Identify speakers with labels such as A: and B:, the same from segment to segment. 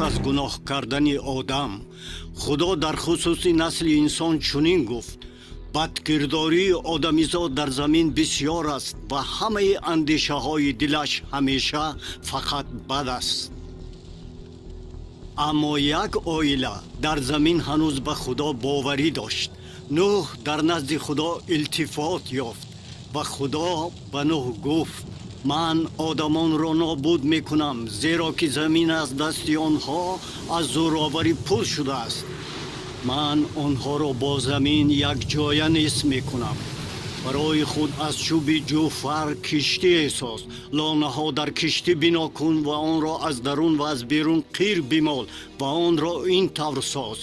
A: از گناه کردن آدم، خدا در خصوص نسل انسان چنین گفت: بدکرداری آدمیزاد در زمین بسیار است و همه اندیشه های دلش همیشه فقط بد است. اما یک عائله در زمین هنوز به خدا باوری داشت. نوح در نزد خدا التفات یافت و خدا به نوح گفت: من آدمان را نابود میکنم، زیرا که زمین از دست آنها از زورآوری پر شده است. من آنها را با زمین یک جای نیست میکنم. برای خود از چوب جوفر کشتی اساز، لانه ها در کشتی بنا کن و آن را از درون و از بیرون قیر بمال و آن را این طور ساز: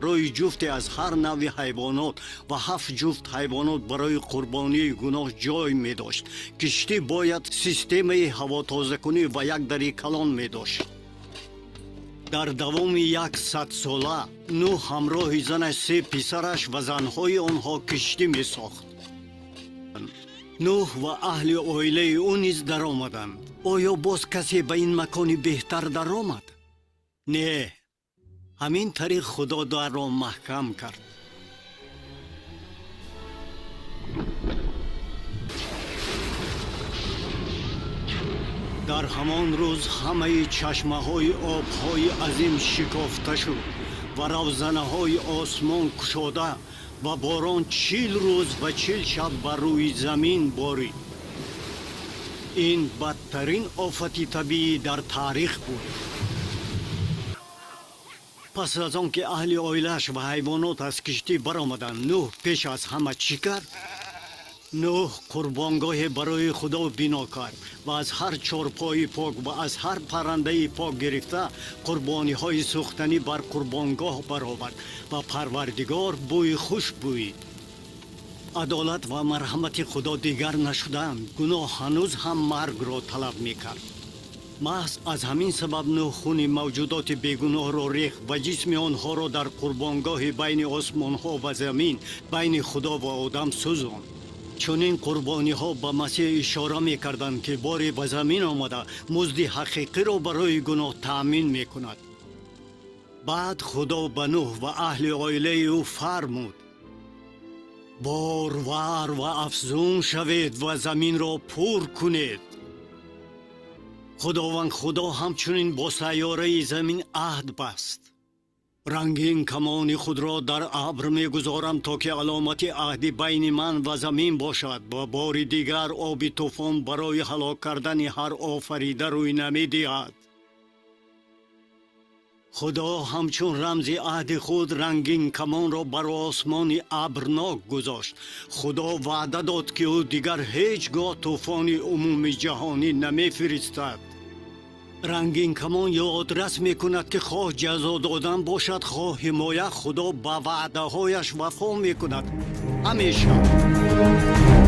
A: روی جفت از هر نوع حیوانات و 7 جفت حیوانات برای قربانی گناه جای می داشت. کشتی باید سیستم هوا تازه کنی و یک دری کلان می داشت. در دوام 100 ساله نوح همراه زنش 3 پسرش و زنهای آنها کشتی می ساخت. نوح و اهل عائله او نیز در آمدند. آیا باز کسی به این مکانی بهتر در آمد؟ نه، همین طریق خدا در را محکم کرد. در همان روز همه چشمه های آب های عظیم شکافته شد و روزنه های آسمان کشاده و باران 40 روز و 40 شب بر روی زمین بارید. این بدترین آفت طبیعی در تاریخ بود. پس از آن که اهل عائله‌اش و حیوانات از کشتی برآمدند، نوح پیش از همه چی کرد؟ نوح قربانگاه برای خدا بنا کرد و از هر چارپای پاک و از هر پرنده پاک گرفته قربانی های سوختنی بر قربانگاه برآورد و پروردگار بوی خوش بوید. عدالت و مرحمت خدا دیگر نشدند. گناه هنوز هم مرگ را طلب میکرد. محض از همین سبب نوح خون موجودات بیگناه را ریخت و جسم آنها را در قربانگاه بین آسمان ها و زمین، بین خدا و آدم سوزاند. چون این قربانی ها به مسیح اشاره می کردند که باری به زمین آمده مزد حقیقی را برای گناه تأمین می کند. بعد خدا به نوح و اهل عائله او فرمود: بارور و افزون شوید و زمین را پر کنید. خداوند خدا همچنین با سیاره زمین عهد بست: رنگین کمان خود را در ابر میگذارم تا که علامت عهدی بین من و زمین باشد و بار دیگر آب طوفان برای هلاک کردن هر آفریده روی نمیدهد. خدا همچون رمز عهد خود رنگین کمان را بر آسمان ابرناک گذاشت. خدا وعده داد که او دیگر هیچگاه طوفان عمومی جهانی نمیفرستد. رنگین کمان یادرس می کند که خواه جزا دادن باشد خواه حمایت، خدا به وعده هایش وفا می کند همیشه.